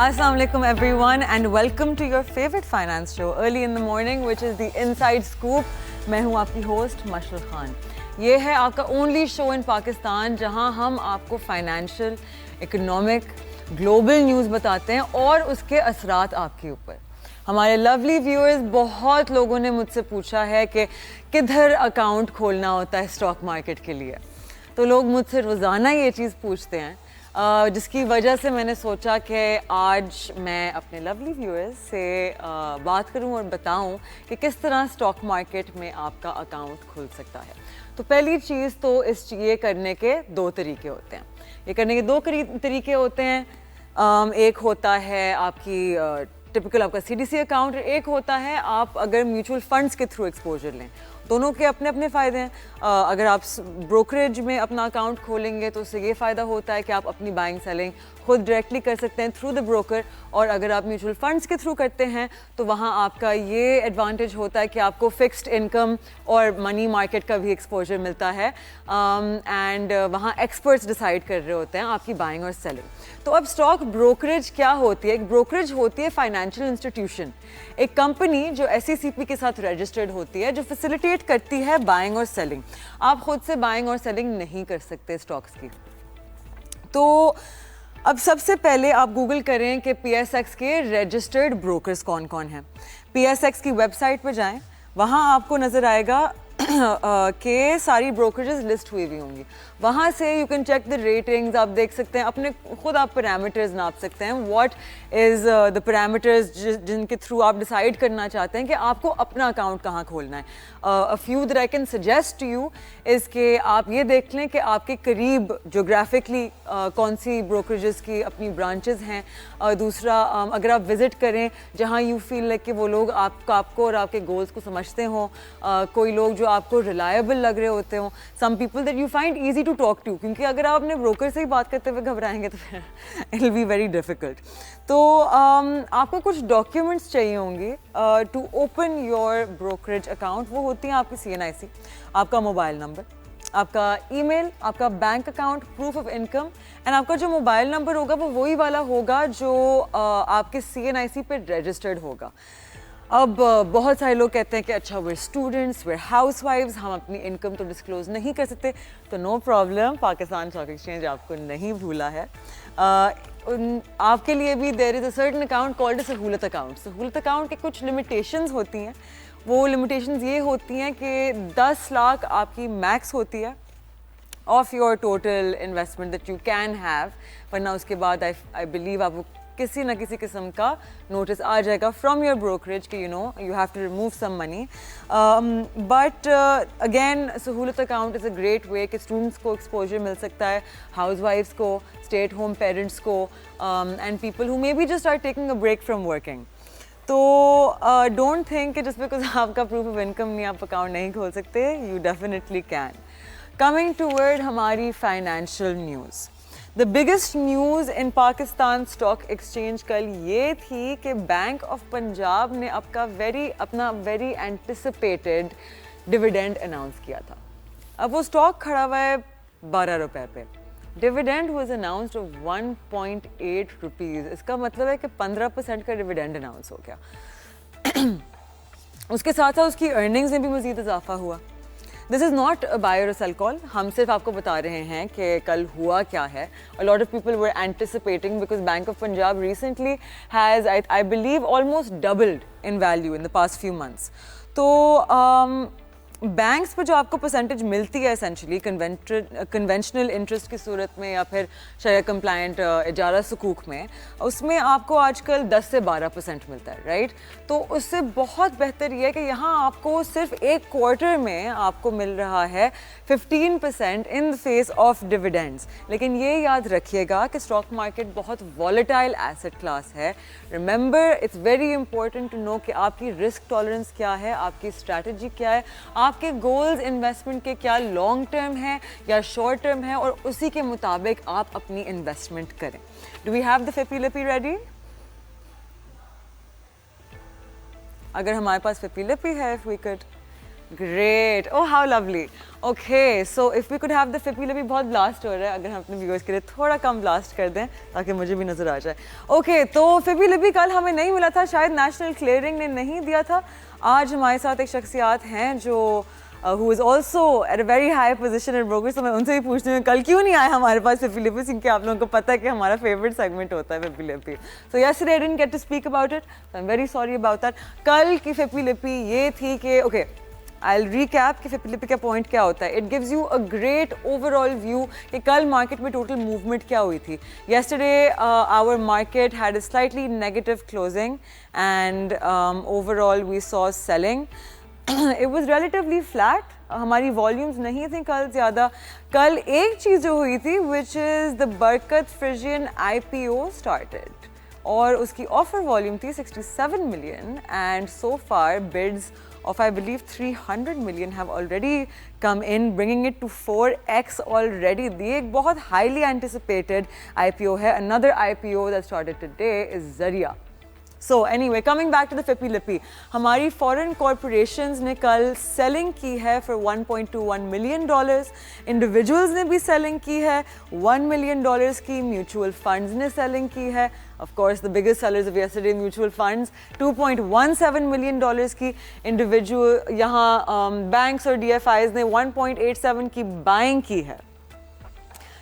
Assalamu alaikum everyone and welcome to your favorite finance show early in the morning which is the Inside Scoop. मैं हूँ आपकी host मशरल Khan. ये है आपका only show in Pakistan जहाँ हम आपको फाइनेंशियल, इकोनॉमिक, ग्लोबल न्यूज़ बताते हैं और उसके असरात आपके ऊपर. हमारे लवली व्यूअर्स, बहुत लोगों ने मुझसे पूछा है कि किधर अकाउंट खोलना होता है स्टॉक मार्केट के लिए. तो लोग मुझसे रोज़ाना ये चीज़ पूछते हैं, जिसकी वजह से मैंने सोचा कि आज मैं अपने लवली व्यूअर्स से बात करूं और बताऊं कि किस तरह स्टॉक मार्केट में आपका अकाउंट खुल सकता है. तो पहली चीज़ तो ये करने के दो तरीके होते हैं. ये करने के दो तरीके होते हैं. एक होता है आपकी टिपिकल आपका CDC अकाउंट, एक होता है आप अगर म्यूचुअल फंड्स के थ्रू एक्सपोजर लें. दोनों के अपने अपने फ़ायदे हैं. अगर आप ब्रोकरेज में अपना अकाउंट खोलेंगे तो उससे ये फ़ायदा होता है कि आप अपनी बाइंग सेलिंग खुद डायरेक्टली कर सकते हैं थ्रू द ब्रोकर. और अगर आप म्यूचुअल फंड्स के थ्रू करते हैं तो वहाँ आपका ये एडवांटेज होता है कि आपको फिक्स्ड इनकम और मनी मार्केट का भी एक्सपोजर मिलता है. एंड वहाँ एक्सपर्ट्स डिसाइड कर रहे होते हैं आपकी बाइंग और सेलिंग. तो अब स्टॉक ब्रोकरेज क्या होती है? एक ब्रोकरेज होती है फाइनेंशियल इंस्टीट्यूशन, एक कंपनी जो SECP के साथ रजिस्टर्ड होती है, जो फैसिलिटेट करती है बाइंग और सेलिंग. आप खुद से बाइंग और सेलिंग नहीं कर सकते स्टॉक्स की. तो अब सबसे पहले आप गूगल करें कि PSX के रजिस्टर्ड ब्रोकर्स कौन कौन हैं. PSX की वेबसाइट पर जाएं, वहाँ आपको नज़र आएगा कि सारी ब्रोकरेजेस लिस्ट हुई हुई होंगी. वहाँ से you can check the ratings. आप देख सकते हैं, अपने खुद आप पैरामीटर्स नाप सकते हैं. व्हाट इज़ द पैरामीटर्स जिनके थ्रू आप डिसाइड करना चाहते हैं कि आपको अपना अकाउंट कहाँ खोलना है. A few that I can suggest to you is कि आप ये देख लें कि आपके करीब जोग्राफिकली कौन सी ब्रोकरेजेस की अपनी ब्रांचेस हैं. दूसरा, अगर आप विज़िट करें जहाँ यू फील लाइक कि वो लोग आपको और आपके गोल्स को समझते हों, कोई लोग जो आपको रिलायबल लग रहे होते हों, some people that you find easy to talk to. क्योंकि अगर आप अपने ब्रोकर से ही बात करते हुए घबराएंगे तो फिर it will be very difficult. तो आपको कुछ डॉक्यूमेंट्स चाहिए होंगे to open your brokerage account. वो होती हैं आपकी CNIC, आपका मोबाइल नंबर, आपका ईमेल, आपका bank account, proof of income. And आपका जो मोबाइल नंबर होगा वो वही वाला होगा जो आपके CNIC पे रजिस्टर्ड होगा. अब बहुत सारे लोग कहते हैं कि अच्छा वेर स्टूडेंट्स, वेर हाउसवाइफ्स, हम अपनी इनकम तो डिस्क्लोज नहीं कर सकते. तो no problem, Pakistan stock exchange आपको नहीं भूला है. आपके लिए भी there is a certain account called a Sahulat account. सहूलत अकाउंट की कुछ लिमिटेशंस होती हैं. वो लिमिटेशंस ये होती हैं कि 10 लाख आपकी मैक्स होती है of your total investment that you can have. वरना उसके बाद आई बिलीव आपको किसी न किसी किस्म का नोटिस आ जाएगा फ्रॉम योर ब्रोकरेज कि you have to remove some money. But again Sahulat account is a great way कि स्टूडेंट्स को एक्सपोजर मिल सकता है, हाउसवाइफ्स को, स्टे एट होम पेरेंट्स को, and people who may be just are taking a break from working. तो don't think कि just because आपका प्रूफ ऑफ इनकम नहीं, आप अकाउंट नहीं खोल सकते. You definitely can. Coming toward हमारी financial news, the biggest news in Pakistan stock exchange कल ये थी कि बैंक ऑफ पंजाब ने अपना वेरी एंटिसिपेटेड डिविडेंड अनाउंस किया था. अब वो स्टॉक खड़ा हुआ है 12 रुपए पे. Dividend was announced of 1.8 rupees. इसका मतलब है कि 15% का डिविडेंड अनाउंस हो गया. उसके साथ साथ उसकी अर्निंग्स में भी मज़ीद इजाफा हुआ. This is not a buy or sell call. हम सिर्फ आपको बता रहे हैं कि कल हुआ क्या है. अ lot of people were anticipating because bank of Punjab recently has I believe almost doubled in value in the past few months. तो बैंक्स पर जो आपको परसेंटेज मिलती है एसेंशली कन्वेंशनल इंटरेस्ट की सूरत में या फिर शरिया कंप्लायंट इजारा सुकूक में, उसमें आपको आजकल 10 से 12% मिलता है, राइट. तो उससे बहुत बेहतर ये है कि यहाँ आपको सिर्फ एक क्वार्टर में आपको मिल रहा है 15% in the face of dividends. लेकिन ये याद रखिएगा कि स्टॉक मार्केट बहुत वॉलेटाइल एसेट क्लास है. Remember, it's very important to know कि आपकी रिस्क टॉलरेंस क्या है, आपकी स्ट्रैटेजी क्या है, आपके गोल्स इन्वेस्टमेंट के क्या लॉन्ग टर्म है या शॉर्ट टर्म है, और उसी के मुताबिक आप अपनी इन्वेस्टमेंट करें. डू वी हैव द फिपी लिपी रेडी? अगर हमारे पास फिपी लिपी है, if we could Great. Oh, how lovely. Okay, so if we could have the Fippy Lippy बहुत blast हो रहा है, अगर हम अपने viewers के लिए थोड़ा कम blast कर दें ताकि मुझे भी नजर आ जाए. Okay, तो Fippy Lippy कल हमें नहीं मिला था, शायद National Clearing ने नहीं दिया था. आज हमारे साथ एक शख्सियत हैं जो who is also at a very high position in brokers, तो मैं उनसे भी पूछती हूँ कल क्यों नहीं आए हमारे पास Fippy Lippy, क्योंकि आप लोगों को पता है कि हमारा favorite segment होता है Fippy Lippy. So yesterday I didn't get to speak about it, so I'm very sorry about that. कल की Fippy Lippy ये थी कि okay, I'll recap कि Fippy Lippy का point क्या होता है. It gives you a great overall view कि कल market में total movement क्या हुई थी. Yesterday our market had a slightly negative closing and overall we saw selling. It was relatively flat. हमारी volumes नहीं थी कल ज़्यादा. कल एक चीज़ जो हुई थी which is the Barkat Frisian IPO started. और उसकी offer volume थी 67 million and so far bids of I believe 300 million have already come in, bringing it to 4x already. ये एक बहुत highly anticipated IPO है. Another IPO that started today is Zaria. So anyway, coming back to the Fippy Lippy, हमारी foreign corporations ने कल selling की है for $1.21 million. Individuals ने भी selling की है $1 million की. Mutual funds ने selling की है. Of course, the biggest sellers of yesterday, mutual funds, $2.17 million की. Individual यहाँ banks और DFIs ने 1.87 की buying की है.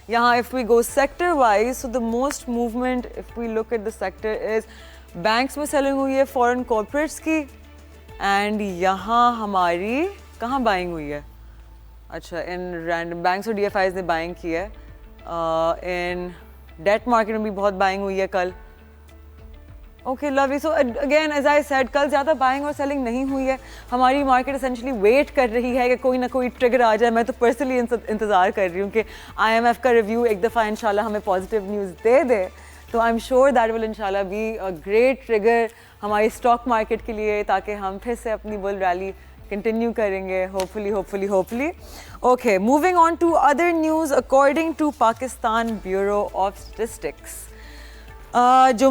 यहाँ if we go sector wise, so the most movement if we look at the sector is banks में selling हुई है foreign corporates की and यहाँ हमारी कहाँ buying हुई है? अच्छा in random banks और DFIs ने buying की है. In debt market में भी बहुत buying हुई है कल. Okay, lovely. So again, as I said, कल ज़्यादा buying और selling नहीं हुई है. हमारी market essentially wait कर रही है कि कोई ना कोई trigger आ जाए. मैं तो personally इंतज़ार कर रही हूँ कि IMF का review एक दफ़ा इंशाल्लाह हमें positive news दे दे. तो I'm sure that will इंशाल्लाह be a great trigger हमारी stock market के लिए ताकि हम फिर से अपनी bull rally continue करेंगे. Hopefully. Okay, moving on to other news. According to Pakistan Bureau of Statistics, जो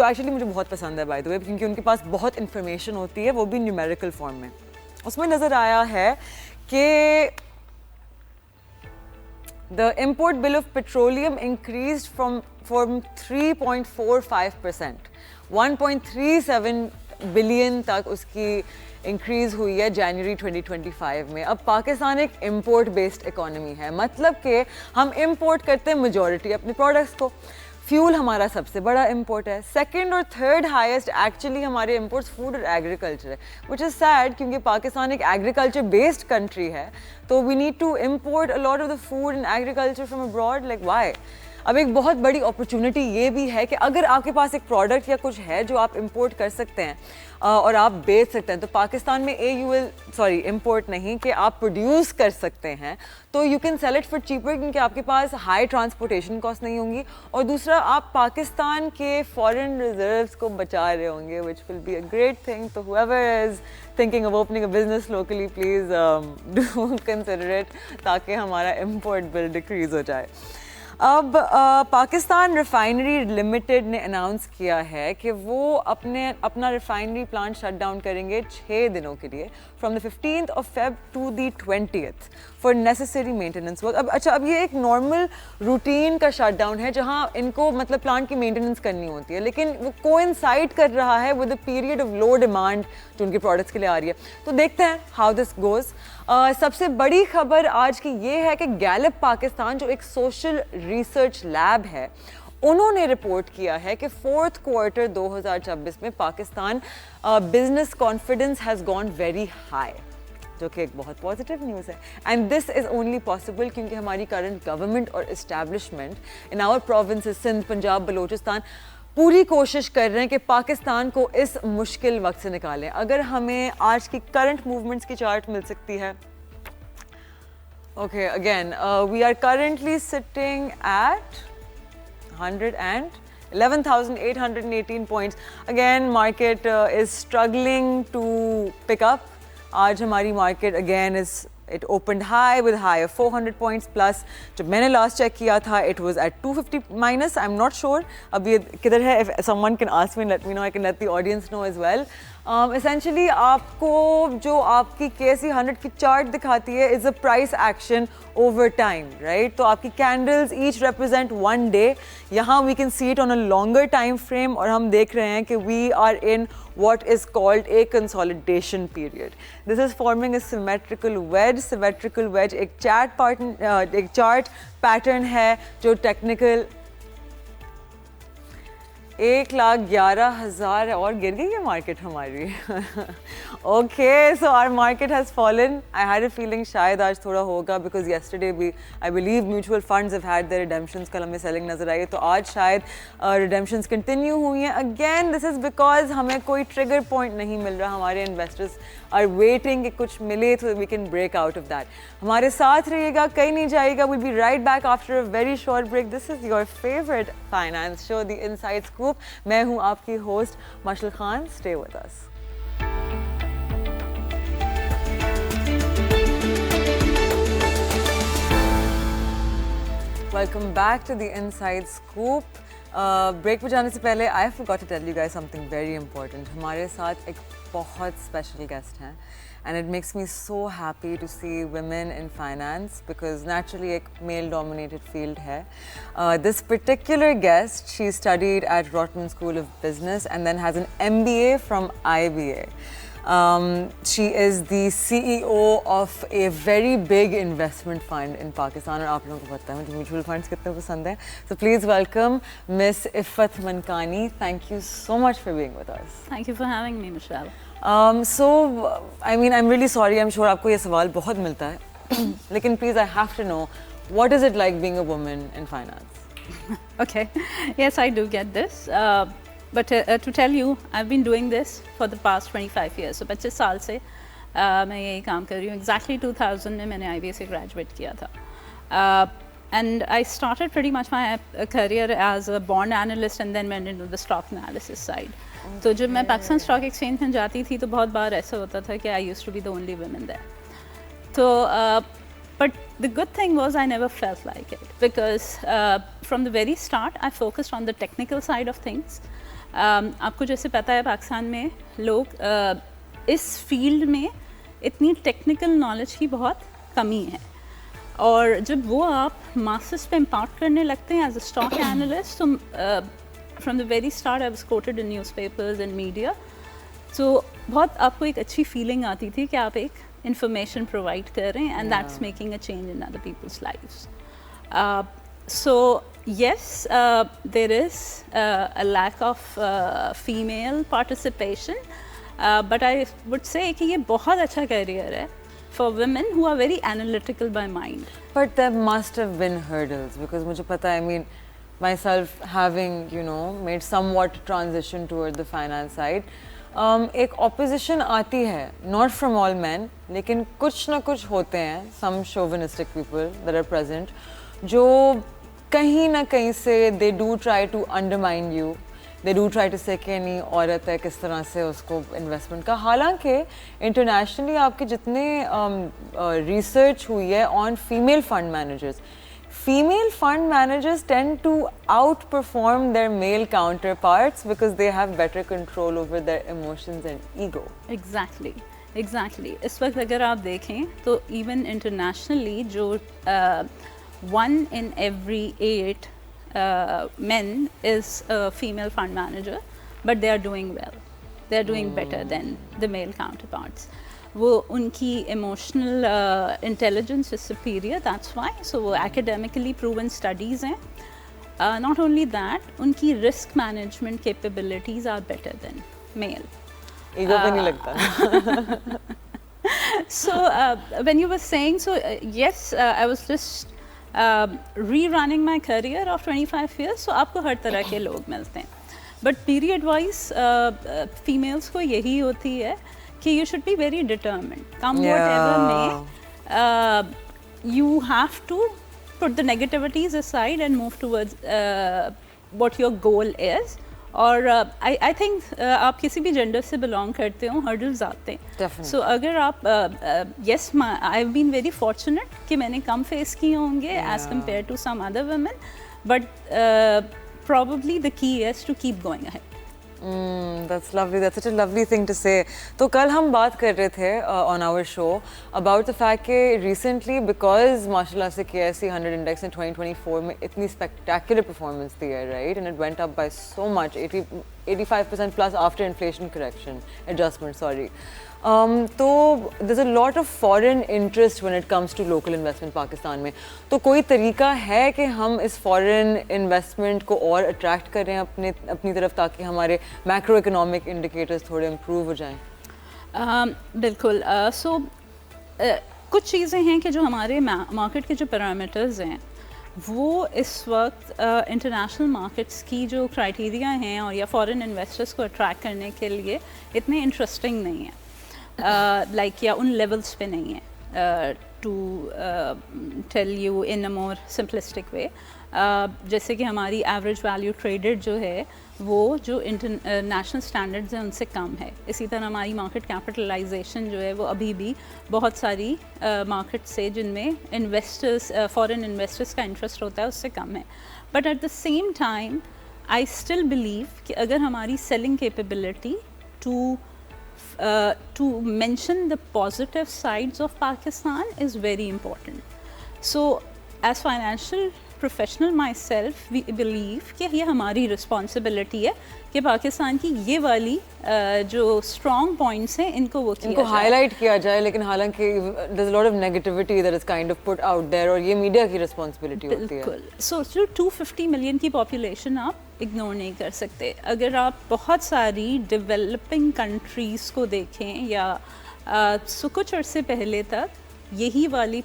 एक्चुअली मुझे बहुत पसंद है बाय द वे, क्योंकि उनके पास बहुत इन्फॉर्मेशन होती है, वो भी न्यूमेरिकल फॉर्म में. उसमें नज़र आया है कि the import bill of petroleum increased from 3.45%, 1.37 billion तक उसकी इंक्रीज़ हुई है जनवरी 2025 में. अब पाकिस्तान एक इम्पोर्ट बेस्ड इकोनॉमी है, मतलब कि हम इम्पोर्ट करते हैं मेजॉरिटी अपने प्रोडक्ट्स को. फ्यूल हमारा सबसे बड़ा इंपोर्ट है. सेकंड और थर्ड हाईएस्ट एक्चुअली हमारे इंपोर्ट्स फूड और एग्रीकल्चर है, विच इज़ सैड क्योंकि पाकिस्तान एक एग्रीकल्चर बेस्ड कंट्री है. तो we need to import a lot of the food and agriculture from abroad. Like why? अब एक बहुत बड़ी अपॉर्चुनिटी ये भी है कि अगर आपके पास एक प्रोडक्ट या कुछ है जो आप इंपोर्ट कर सकते हैं और आप बेच सकते हैं, तो पाकिस्तान में इंपोर्ट नहीं कि आप प्रोड्यूस कर सकते हैं, तो you can sell it for cheaper क्योंकि आपके पास हाई ट्रांसपोर्टेशन कॉस्ट नहीं होंगी. और दूसरा, आप पाकिस्तान के फॉरेन रिजर्व्स को बचा रहे होंगे, which will be a great thing. तो whoever is thinking of opening a business locally, please do consider it ताकि हमारा import bill decrease हो जाए. अब पाकिस्तान रिफाइनरी लिमिटेड ने अनाउंस किया है कि वो अपना रिफाइनरी प्लांट शट डाउन करेंगे 6 दिनों के लिए, from the 15th of Feb to the 20th for necessary maintenance work. अब ये एक नॉर्मल रूटीन का शट डाउन है जहां इनको मतलब प्लांट की मेंटेनेंस करनी होती है, लेकिन वो कोइंसाइड कर रहा है with the period of low demand जो उनके प्रोडक्ट्स के लिए आ रही है. तो देखते हैं हाउ दिस गोज. सबसे बड़ी खबर आज की ये है कि गैलप पाकिस्तान, जो एक सोशल रिसर्च लैब है, उन्होंने रिपोर्ट किया है कि 4th क्वार्टर 2026 में Pakistan business confidence has gone very high, जो कि एक बहुत पॉजिटिव न्यूज़ है. And this is only possible क्योंकि हमारी करंट गवर्नमेंट और establishment in our provinces Sindh, Punjab, Balochistan पूरी कोशिश कर रहे हैं कि पाकिस्तान को इस मुश्किल वक्त से निकालें. अगर हमें आज की करंट मूवमेंट्स की चार्ट मिल सकती है. Okay, again we are currently sitting at 11,818 points. Again market is struggling to pick up. आज हमारी market again is It opened high with high of 400 points plus. जब मैंने last check किया था, it was at 250 minus. I'm not sure. अब ये किधर है? If someone can ask me and let me know, I can let the audience know as well. Essentially आपको जो आपकी KSE 100 की chart दिखाती है is a price action over time, right? तो आपकी candles each represent one day. यहाँ we can see it on a longer time frame और हम देख रहे हैं कि we are in what is called a consolidation period. This is forming a symmetrical wedge. Symmetrical wedge एक chart pattern है जो technical 1,11,000 और गिर गई है मार्केट हमारी. Okay, so our market has fallen. I had a feeling शायद आज थोड़ा होगा because yesterday we, I believe mutual funds have had their redemptions. कल हमें selling नजर आई, तो आज शायद redemptions continue हुई हैं. Again, this is because हमें कोई trigger point नहीं मिल रहा. हमारे investors are waiting कि कुछ मिले so we can break out of that. हमारे साथ रहिएगा, कहीं नहीं जाइएगा. We'll be right back after a very short break. This is your favorite finance show, The Inside Scoop. मैं हूँ आपकी host Mashal Khan. Stay with us. Welcome back to The Inside Scoop. Break पे जाने से पहले I forgot to tell you guys something very important. हमारे साथ एक बहुत special guest हैं. And it makes me so happy to see women in finance because naturally a male-dominated field hai. This particular guest, she studied at Rotman School of Business and then has an MBA from IBA. She is the CEO of a very big investment fund in Pakistan. और आप लोगों को पता है मुझे mutual funds कितने पसंद हैं. So please welcome Miss Iffat Mankani. Thank you so much for being with us. Thank you for having me, Michelle. So, I mean, I'm really sorry. I'm sure आपको ये सवाल बहुत मिलता है. लेकिन please, I have to know, what is it like being a woman in finance? Okay. Yes, I do get this. But to tell you, I've been doing this for the past 25 years. So 25 साल से मैं यही काम कर रही हूँ. Exactly 2000 में मैंने IBA से graduate किया था. And I started pretty much my career as a bond analyst and then went into the stock analysis side. तो जब मैं पाकिस्तान स्टॉक एक्सचेंज में जाती थी तो बहुत बार ऐसा होता था कि I used to be the only woman there. तो but the good thing was I never felt like it because from the very start I focused on the technical side of things. आपको जैसे पता है पाकिस्तान में लोग इस field में इतनी टेक्निकल नॉलेज की बहुत कमी है और जब वो आप मास्टर्स पे इम्पार्ट करने लगते हैं एज अ स्टॉक एनालिस्ट तो from the very start I was quoted in newspapers and media. So बहुत आपको एक अच्छी feeling आती थी कि आप एक information provide कर रहे हैं and that's making a change in other people's lives. So yes, there is a lack of female participation, but I would say कि ये बहुत अच्छा career है for women who are very analytical by mind. But there must have been hurdles because मुझे पता है, I mean, myself having, you know, made somewhat transition toward the finance side, एक opposition आती है, not from all men, लेकिन कुछ ना कुछ होते हैं, some chauvinistic people that are present, जो कहीं ना कहीं से they do try to undermine you, they do try to say कि नहीं औरत है किस तरह से उसको investment का. हालांकि internationally आपके जितने research हुई है on female fund managers, female fund managers tend to outperform their male counterparts because they have better control over their emotions and ego. Exactly, exactly. इस वक्त अगर आप देखें तो even internationally जो 1 in every 8 men is a female fund manager, but they are doing well. They are doing better than the male counterparts. वो उनकी emotional intelligence is superior, that's why. So वो academically proven studies हैं. Not only that, उनकी risk management capabilities are better than male. Ego पे नहीं लगता. So when you were saying, so yes, I was just rerunning my career of 25 years. So आपको हर तरह के लोग मिलते हैं. But period wise, females को यही होती है कि you should be very determined. Come whatever may, you have to put the negativities aside and move towards what your goal is. और आई थिंक आप किसी भी जेंडर से बिलोंग करते हो, हर्डल्स आते हैं। सो अगर आप yes, I have been very fortunate कि मैंने कम फेस किए होंगे as compared to some other women, but probably the key is to keep going ahead. That's lovely. That's such a lovely thing to say. तो कल हम बात कर रहे थे on our show about the fact कि recently because माशाल्लाह से KSE 100 index in 2024 में इतनी spectacular performance दी है, right? And it went up by so much, 85% plus after inflation correction adjustment. Sorry. तो there's a lot of foreign interest when it comes to local investment Pakistan में. तो कोई तरीका है कि हम इस foreign investment को और attract करें अपनी तरफ ताकि हमारे macro economic indicators थोड़े improve हो जाएं? बिल्कुल. So कुछ चीज़ें हैं कि जो हमारे मार्केट के जो पैरामीटर्स हैं वो इस वक्त इंटरनेशनल मार्केट्स की जो क्राइटेरिया हैं और या फॉरेन इन्वेस्टर्स को अट्रैक्ट करने के लिए इतने इंटरेस्टिंग नहीं है, लाइक या उन लेवल्स पे नहीं है, to tell you in a more simplistic way. जैसे कि हमारी एवरेज वैल्यू ट्रेडेड जो है वो जो इंटरनेशनल स्टैंडर्ड्स हैं उनसे कम है. इसी तरह हमारी मार्केट कैपिटलाइजेशन जो है वो अभी भी बहुत सारी मार्केट से जिनमें इन्वेस्टर्स फॉरेन इन्वेस्टर्स का इंटरेस्ट होता है उससे कम है. But at the same time I still believe कि अगर हमारी selling capability to mention the positive sides of Pakistan is very important. So as financial professional myself, we believe कि ये हमारी responsibility है कि पाकिस्तान की ये वाली जो strong points हैं इनको वो किया जाए, highlight किया जाए. लेकिन हालांकि there's a lot of negativity that is kind of put out there और ये मीडिया की responsibility होती है. बिल्कुल. So जो 250 million की population आप इग्नोर नहीं कर सकते. अगर आप बहुत सारी डेवलपिंग कंट्रीज़ को देखें या कुछ अर्से पहले तक यही वाली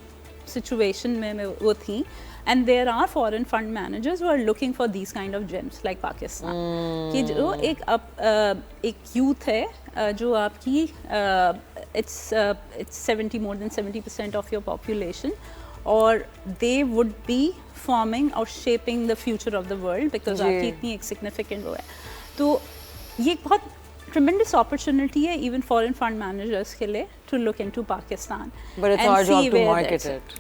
सिचुएशन में वो थी, and there are foreign fund managers who are looking for these kind of gems like Pakistan, कि जो एक यूथ है जो आपकी it's 70 more than 70% of your population, और दे वुड बी फॉर्मिंग और shaping the future of the world because आपकी इतनी एक सिग्निफिकेंट वो है. तो ये एक बहुत ट्रिमेंडस अपॉर्चुनिटी है इवन फॉरेन फंड मैनेजर्स के लिए to look into Pakistan and see where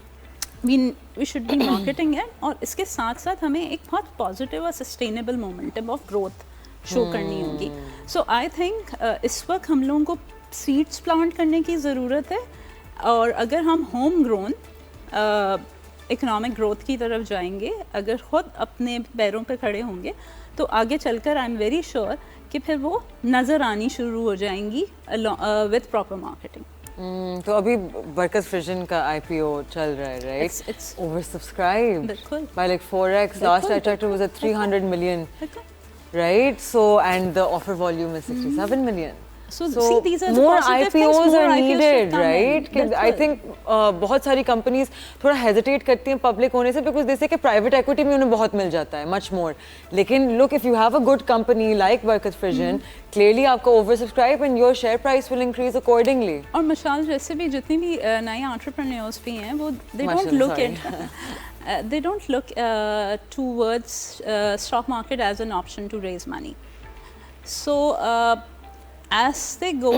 we should be marketing it. और इसके साथ साथ हमें एक बहुत पॉजिटिव और sustainable momentum of growth show करनी होगी. सो आई थिंक इस वक्त हम लोगों को सीड्स प्लांट करने की ज़रूरत है, और अगर हम होम ग्रोन इकोनॉमिक ग्रोथ की तरफ जाएंगे, अगर खुद अपने पैरों पे खड़े होंगे, तो आगे चलकर आई एम वेरी श्योर कि फिर वो नज़र आनी शुरू हो जाएंगी विद प्रॉपर मार्केटिंग. तो अभी बरकत फ्रिजन का IPO चल रहा है, right? It's oversubscribed by like 4x. Last I checked it was at 300 million, right? So and the offer volume is 67 million. So see, these are the more positive IPOs things, more are IPOs needed, right? I I think बहुत सारी companies थोड़ा hesitate करती हैं public होने से because they say कि private equity में उन्हें बहुत मिल जाता है, much more. लेकिन look, if you have a good company like Barkat Frijan, clearly आपका oversubscribe and your share price will increase accordingly. और मशाल जैसे भी जितनी भी नए entrepreneurs भी हैं वो they don't look towards stock market as an option to raise money. So as they go,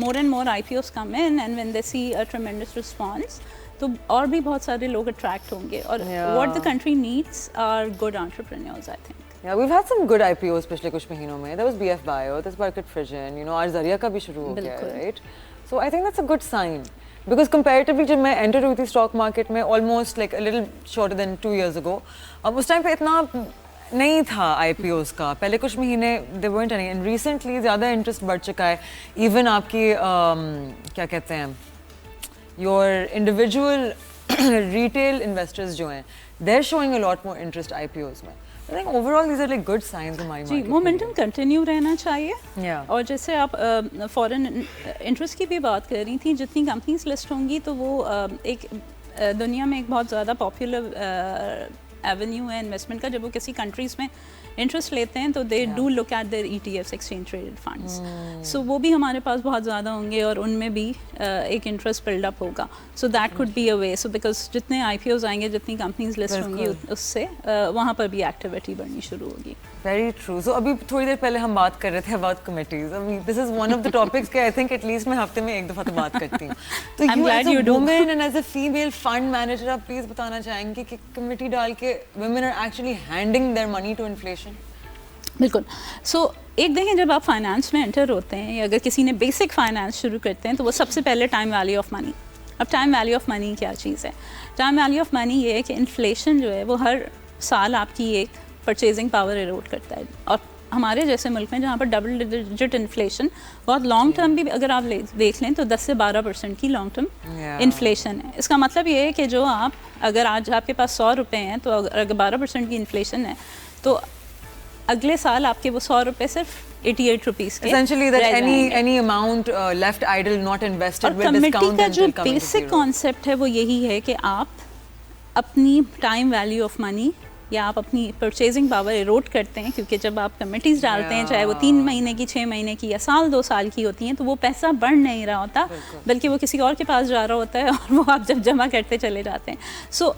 more and more IPOs come in, and when they see a tremendous response, तो और भी बहुत सारे लोग attract होंगे. और what the country needs are good entrepreneurs, I think. Yeah, we've had some good IPOs पिछले कुछ महीनों में. There was BF Bio, there's Barkat Frijan, you know, आज Zaria का भी शुरू हो गया है, right? So I think that's a good sign. Because comparatively जब मैं enter हुई थी stock market में almost like a little shorter than 2 years ago, अब उस time पे इतना नहीं था IPOs का. पहले कुछ महीने they weren't any, and recently ज़्यादा interest बढ़ चुका है. Even आपकी क्या कहते हैं, your individual retail investors जो हैं, they're showing a lot more interest IPOs में. I think overall these are like good signs in my market. जी, मोमेंटम कंटिन्यू रहना चाहिए. Yeah. और जैसे आप फॉरेन इंटरेस्ट की भी बात कर रही थी, जितनी कंपनीज लिस्ट होंगी तो वो एक दुनिया में एक बहुत ज़्यादा पॉपुलर एवेन्यू है इन्वेस्टमेंट का. जब वो किसी कंट्रीज़ में इंटरेस्ट लेते हैं तो they do look at their ETFs, exchange traded funds, so वो भी हमारे पास बहुत ज़्यादा होंगे और उनमें भी एक इंटरेस्ट बिल्डअप होगा, so that could be a way, so because जितने IPOs आएंगे, जितनी कंपनीज लिस्ट होंगी, उससे वहाँ पर भी एक्टिविटी बढ़नी शुरू होगी. Very true. So अभी थोड़ी देर पहले हम बात कर रहे थे about committees. I mean, this is one of the topics कि I think at least मैं हफ्ते में एक दफा तो बात करती हूँ. तो I'm glad you as you a do. woman and as a female fund manager, आप please बताना चाहेंगे कि committee डाल के women are actually handing their money to inflation? बिल्कुल. सो एक देखें, जब आप फाइनेंस में एंटर होते हैं या अगर किसी ने बेसिक फाइनेंस शुरू करते हैं तो वो सबसे पहले टाइम वैल्यू ऑफ मनी. अब टाइम वैल्यू ऑफ मनी क्या चीज़ है? टाइम वैल्यू ऑफ मनी ये है कि इन्फ्लेशन जो है वो हर साल आपकी एक परचेजिंग पावर एरोड करता है, और हमारे जैसे मुल्क में जहाँ पर डबल डिजिट इन्फ्लेशन बहुत लॉन्ग टर्म भी अगर आप देख लें तो 10 से 12% की लॉन्ग टर्म इन्फ्लेशन है. इसका मतलब ये है कि जो आप अगर आज आपके पास 100 रुपये हैं तो अगर 12% की इन्फ्लेशन है तो अगले साल आपके वो 100 रुपये सिर्फ 88 रुपीज़ के Essentially that any amount left idle not invested will discount committee का जो until coming to basic zero. Concept है वो यही है कि आप अपनी टाइम वैल्यू ऑफ मनी या आप अपनी परचेजिंग पावर एरोड करते हैं, क्योंकि जब आप कमिटीज़ डालते हैं, चाहे वो 3 महीने की, 6 महीने की या साल 2 साल की होती हैं, तो वो पैसा बढ़ नहीं रहा होता, बल्कि वो किसी और के पास जा रहा होता है और वो आप जब जमा करते चले जाते हैं. सो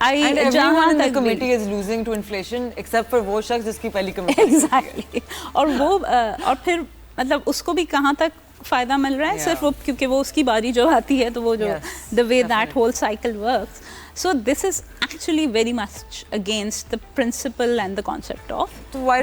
And everyone in the committee is losing to inflation except for वो शख्स जिसकी पहली कमेटी. Exactly. और वो और फिर मतलब उसको भी कहाँ तक फ़ायदा मिल रहा है, सिर्फ वो क्योंकि वो उसकी बारी जो आती है तो वो जो the way that whole cycle works. So this is actually very much against the principle and the concept of So why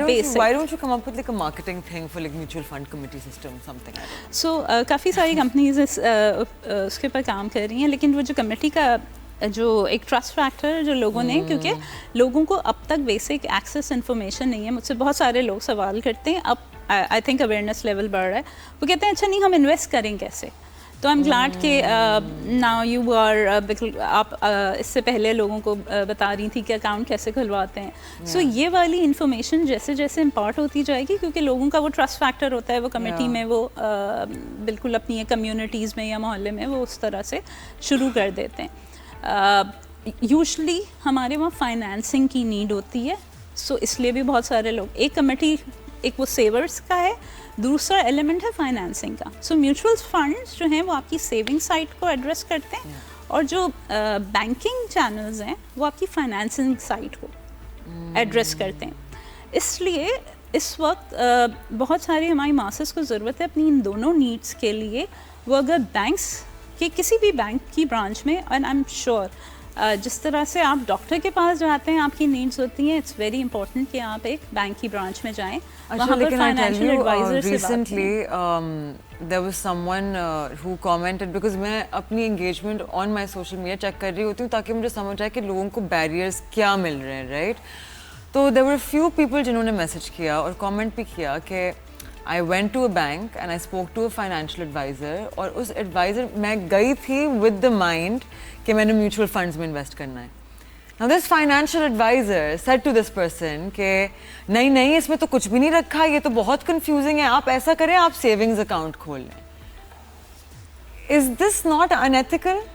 don't you come up with like a marketing thing for like mutual fund committee system, something like that? So काफ़ी सारी companies उसके ऊपर काम कर रही हैं, लेकिन वो जो कमेटी का जो एक ट्रस्ट फैक्टर जो लोगों ने, क्योंकि लोगों को अब तक बेसिक एक्सेस इन्फॉर्मेशन नहीं है. मुझसे बहुत सारे लोग सवाल करते हैं, अब आई थिंक अवेयरनेस लेवल बढ़ रहा है, वो कहते हैं अच्छा नहीं हम इन्वेस्ट करें कैसे. तो आई एम ग्लैड कि नाउ यू आर बिल्कुल आप इससे पहले लोगों को बता रही थी कि अकाउंट कैसे खुलवाते हैं. सो ये वाली इन्फॉर्मेशन जैसे जैसे इम्पार्ट होती जाएगी, क्योंकि लोगों का वो ट्रस्ट फैक्टर होता है, वो कमेटी में वो बिल्कुल अपनी कम्युनिटीज़ में या मोहल्ले में वो उस तरह से शुरू कर देते हैं. यूजुअली हमारे वहाँ फाइनेंसिंग की नीड होती है, सो इसलिए भी बहुत सारे लोग, एक कमेटी एक वो सेवर्स का है, दूसरा एलिमेंट है फाइनेंसिंग का. सो म्यूचुअल फंड्स जो हैं वो आपकी सेविंग साइड को एड्रेस करते हैं, और जो बैंकिंग चैनल्स हैं वो आपकी फाइनेंसिंग साइड को एड्रेस करते हैं. इसलिए इस वक्त बहुत सारी हमारी मासेस को ज़रूरत है अपनी इन दोनों नीड्स के लिए. वो अगर बैंक्स कि किसी भी बैंक की ब्रांच में, एंड आई एम श्योर जिस तरह से आप डॉक्टर के पास जाते हैं आपकी नीड्स होती हैं, इट्स वेरी इंपॉर्टेंट कि आप एक बैंक की ब्रांच में जाएं. वहाँ पर फाइनेंशियल एडवाइजर से recently there was someone who commented, because मैं अपनी engagement on my social media check कर रही होती हूँ ताकि मुझे समझ आए कि लोगों को barriers क्या मिल रहे हैं, right? तो there were a few people जिन्होंने मैसेज किया और कमेंट भी किया कि I went to a bank and I spoke to a financial advisor, और उस advisor मैं गई थी with the mind कि मैंने mutual funds में invest करना है. Now this financial advisor said to this person कि नहीं इसमें तो कुछ भी नहीं रखा, ये तो बहुत confusing है, आप ऐसा करें आप savings account खोल लें. Is this not unethical?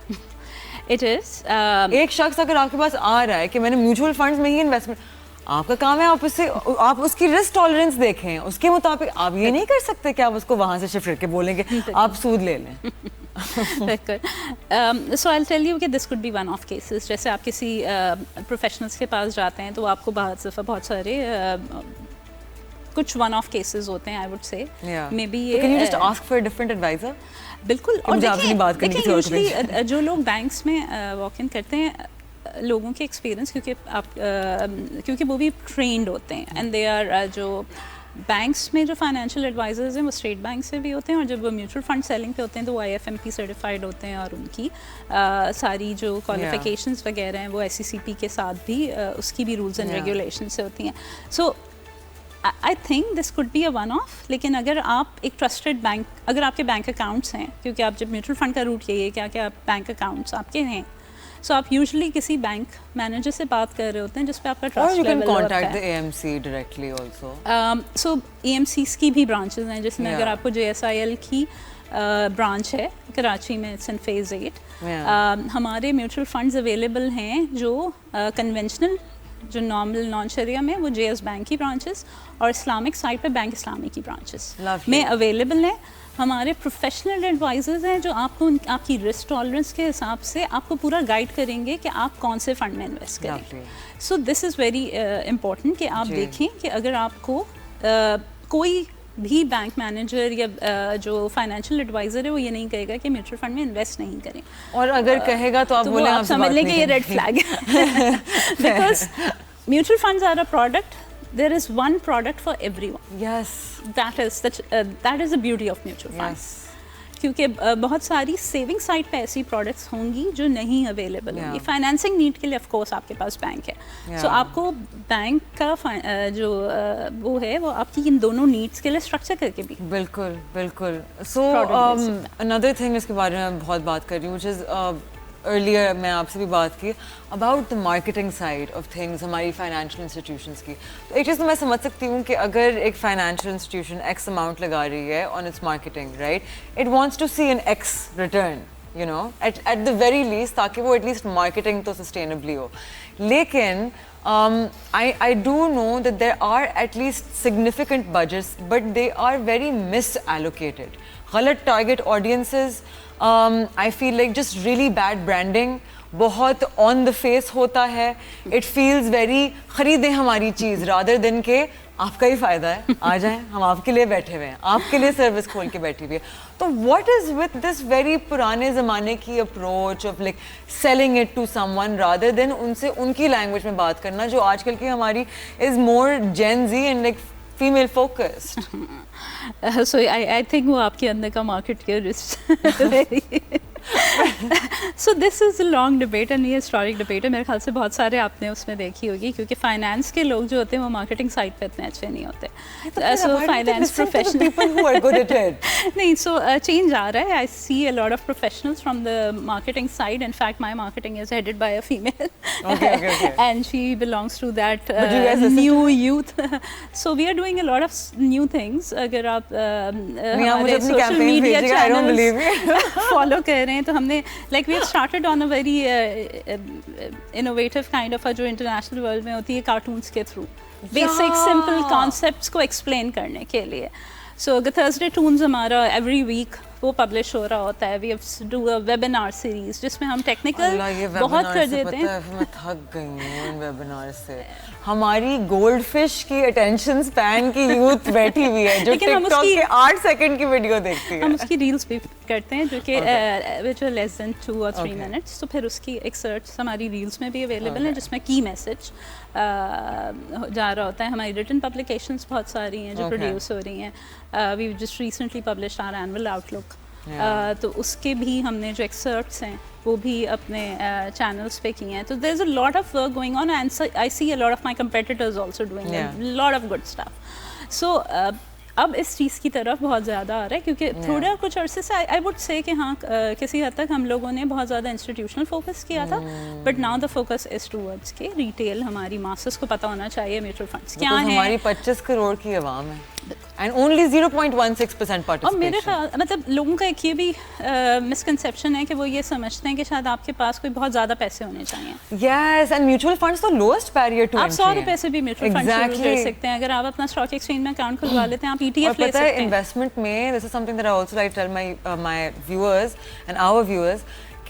It is. एक शख्स अगर आपके पास आ रहा है कि मैंने mutual funds में ही investment, आपका काम है आप उसकी रिस्क टॉलरेंस देखें, उसके मुताबिक आप ये नहीं कर सकते कि आप उसको वहाँ से शिफ्ट करके बोलेंगे आप सूद ले लें. सो आई टेल यू कि this could B one of cases. जैसे आप किसी प्रोफेशनल्स के पास जाते हैं तो आपको बहुत सारे कुछ वन ऑफ केसेस होते हैं, I would say maybe. Can you just ask for a different advisor? बिल्कुल. और देखिए यूजुअली जो लोग बैंक्स में वॉक इन करते हैं, लोगों के एक्सपीरियंस क्योंकि वो भी ट्रेंड होते हैं, एंड दे आर जो बैंक्स में जो फाइनेंशियल एडवाइजर्स हैं वो स्टेट बैंक से भी होते हैं, और जब वो म्यूचुअल फंड सेलिंग पे होते हैं तो वो IFMP सर्टिफाइड होते हैं, और उनकी सारी जो क्वालिफिकेशंस वगैरह हैं वो SECP के साथ भी उसकी भी रूल्स एंड रेगुलेशन से होती हैं. So I think this could be a one off. लेकिन अगर आप एक ट्रस्टेड बैंक, अगर आपके बैंक अकाउंट्स हैं, क्योंकि आप जब म्यूचुअल फंड का रूट यही है क्या बैंक अकाउंट्स आपके हैं, सो आप यूजुअली किसी बैंक मैनेजर से बात कर रहे होते हैं जिस पे आपका ट्रस्ट लेवल होता है. Or you can contact the AMC directly also. So AMCs की भी ब्रांचेस हैं, जिसमें अगर आपको JSIL की ब्रांच है कराची में, इट्स इन फेज 8. हमारे म्यूचुअल फंड्स अवेलेबल हैं जो कन्वेंशनल जो नॉर्मल नॉन शरिया में वो JS बैंक की ब्रांचेस और इस्लामिक साइड पे बैंक इस्लामी की ब्रांचेस में अवेलेबल हैं। हमारे प्रोफेशनल एडवाइजर्स हैं जो आपको आपकी रिस्क टॉलरेंस के हिसाब से आपको पूरा गाइड करेंगे कि आप कौन से फंड में इन्वेस्ट करें। So this is very important कि आप देखें कि अगर आपको कोई भी बैंक मैनेजर या जो फाइनेंशियल एडवाइजर है वो ये नहीं कहेगा कि म्यूचुअल फंड में इन्वेस्ट नहीं करें, और अगर कहेगा तो आप बोले आप समझ लें कि ये रेड फ्लैग है because mutual funds are a product, there is one product for everyone. Yes. That is the beauty of mutual funds. Yes. क्योंकि बहुत सारी सेविंग साइड पे ऐसी प्रोडक्ट्स होंगी जो नहीं अवेलेबल होंगी। फाइनेंसिंग नीड के लिए ऑफ कोर्स आपके पास बैंक है, सो आपको बैंक का जो वो है वो आपकी इन दोनों नीड्स के लिए स्ट्रक्चर करके भी बिल्कुल बिल्कुल। सो अनदर थिंग इसके बारे में बहुत बात कर रही हूँ, which is अर्लियर मैं आपसे भी बात की about the marketing side of things हमारी फाइनेंशियल इंस्टीट्यूशंस की। तो एक चीज़ तो मैं समझ सकती हूँ कि अगर एक फाइनेंशियल इंस्टीट्यूशन एक्स अमाउंट लगा रही है on its marketing, right, it wants to see an X return, you know, at the very least, ताकि वो एटलीस्ट मार्केटिंग तो सस्टेनेबली हो। लेकिन I do know that there are at least significant budgets, but they are very misallocated. गलत target audiences, I feel like just really bad branding, बहुत on the face होता है, it feels very खरीदें हमारी चीज़ rather than के आपका ही फ़ायदा है, आ जाएं, हम आपके लिए बैठे हुए हैं, आपके लिए सर्विस खोल के बैठी हुई है। तो what is with this very पुराने ज़माने की approach of like selling it to someone rather than उनसे उनकी language में बात करना, जो आजकल की हमारी is more Gen Z and like female focused. So I think वो आपके अंदर का market के risk So this is a long debate and ये historic debate है, मेरे ख्याल से बहुत सारे आपने उसमें देखी होगी, क्योंकि फाइनेंस के लोग जो होते हैं वो मार्केटिंग साइड पे इतने अच्छे नहीं होते। So finance professional people who are good at it. नहीं, so change आ रहा है। I see a lot of professionals from the marketing side. In fact, my marketing is headed by a female. Okay. And she belongs to that new youth. So we are doing a lot of new things. अगर आप हमारे social media channels follow कर रहे हैं तो हमने like we have started on a very innovative kind of जो international world में होती है कार्टून्स के थ्रू basic simple concepts को explain करने के लिए। So Thursday Toons हमारा every week वो पब्लिश हो रहा होता है। We have to do a webinar series जिसमें हम टेक्निकल बहुत कर देते हैं। मैं थक गई हूँ इन वेबिनार से। हमारी गोल्ड फिश की अटेंशन स्पैन की यूथ बैठी हुई है जो टिकटॉक के 8 सेकंड की वीडियो देखती है। हम उसकी रील्स भी करते हैं जो कि which are less than 2 or 3 minutes। तो फिर उसकी एक्सर्ट्स हमारी रील्स में भी अवेलेबल हैं जिसमें की मैसेज जा रहा होता है। हमारी रिटन पब्लिकेशंस बहुत सारी हैं जो प्रोड्यूस हो रही हैं। We just recently published our annual outlook, तो उसके भी हमने जो एक्सर्ट्स हैं वो भी अपने चैनल्स पे किए हैं। तो there is a lot of work going on and I see a lot of my competitors also doing a lot of good stuff. So अब इस चीज़ की तरफ बहुत ज़्यादा आ रहा है क्योंकि थोड़ा कुछ अरसे से आई वुड से कि हाँ किसी हद तक हम लोगों ने बहुत ज़्यादा इंस्टीट्यूशनल फोकस किया था, but now the focus is towards के रिटेल। हमारी मासेस को पता होना चाहिए म्यूचुअल फंड्स क्या है। हमारी 25 करोड़ की आवाम है and only 0.16% participation। और मेरे ख्याल मतलब लोगों का एक ये भी मिसकंसेप्शन है कि वो ये समझते हैं कि शायद आपके पास कोई बहुत ज़्यादा पैसे होने चाहिए। Yes, and mutual funds तो lowest barrier to entry। आप 100 रुपए से भी म्यूचुअल फंड शुरू कर सकते हैं। अगर आप अपना स्टॉक एक्सचेंज में अकाउंट खुलवा लेते हैं, आप ETF ले सकते हैं। इन्वेस्टमेंट में this is something that I also like to tell my viewers and our viewers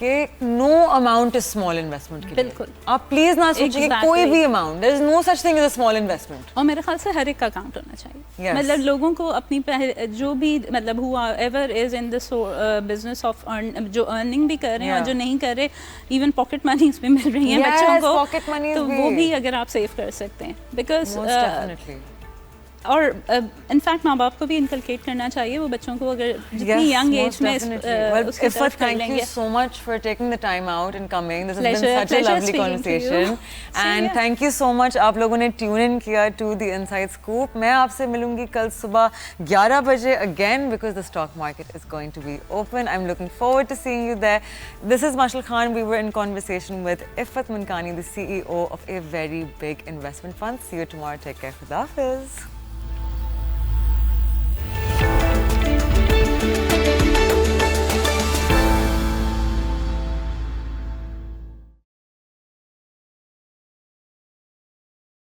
कि no amount is small investment के लिए। बिल्कुल, आप प्लीज ना सोचिए कोई भी amount, there is no such thing as a small investment। और मेरे ख्याल से हर एक का अकाउंट होना चाहिए। मतलब लोगों को अपनी जो भी मतलब whoever is in this business of जो अर्निंग भी कर रहे हैं और जो नहीं कर रहे, इवन पॉकेट मनीज भी मिल रही हैं बच्चों को, तो वो भी अगर आप सेव कर सकते हैं बिकॉज और इनफैक्ट माँ बाप को भी इनकलकेट करना चाहिए वो बच्चों को अगर जितनी यंग एज में उसके तरफ कर लेंगे। Thank you so much for taking the time out and coming. This has been such a lovely conversation and thank you so much आप लोगों ने tune in किया to the Inside Scoop। मैं आपसे मिलूंगी कल सुबह 11 बजे again because the stock market is going to be open। I'm looking forward to seeing you there। This is Mashal Khan। We were in conversation with Ifat Munkani, the CEO of a very big investment fund। See you tomorrow। Take care. Khuda Hafiz।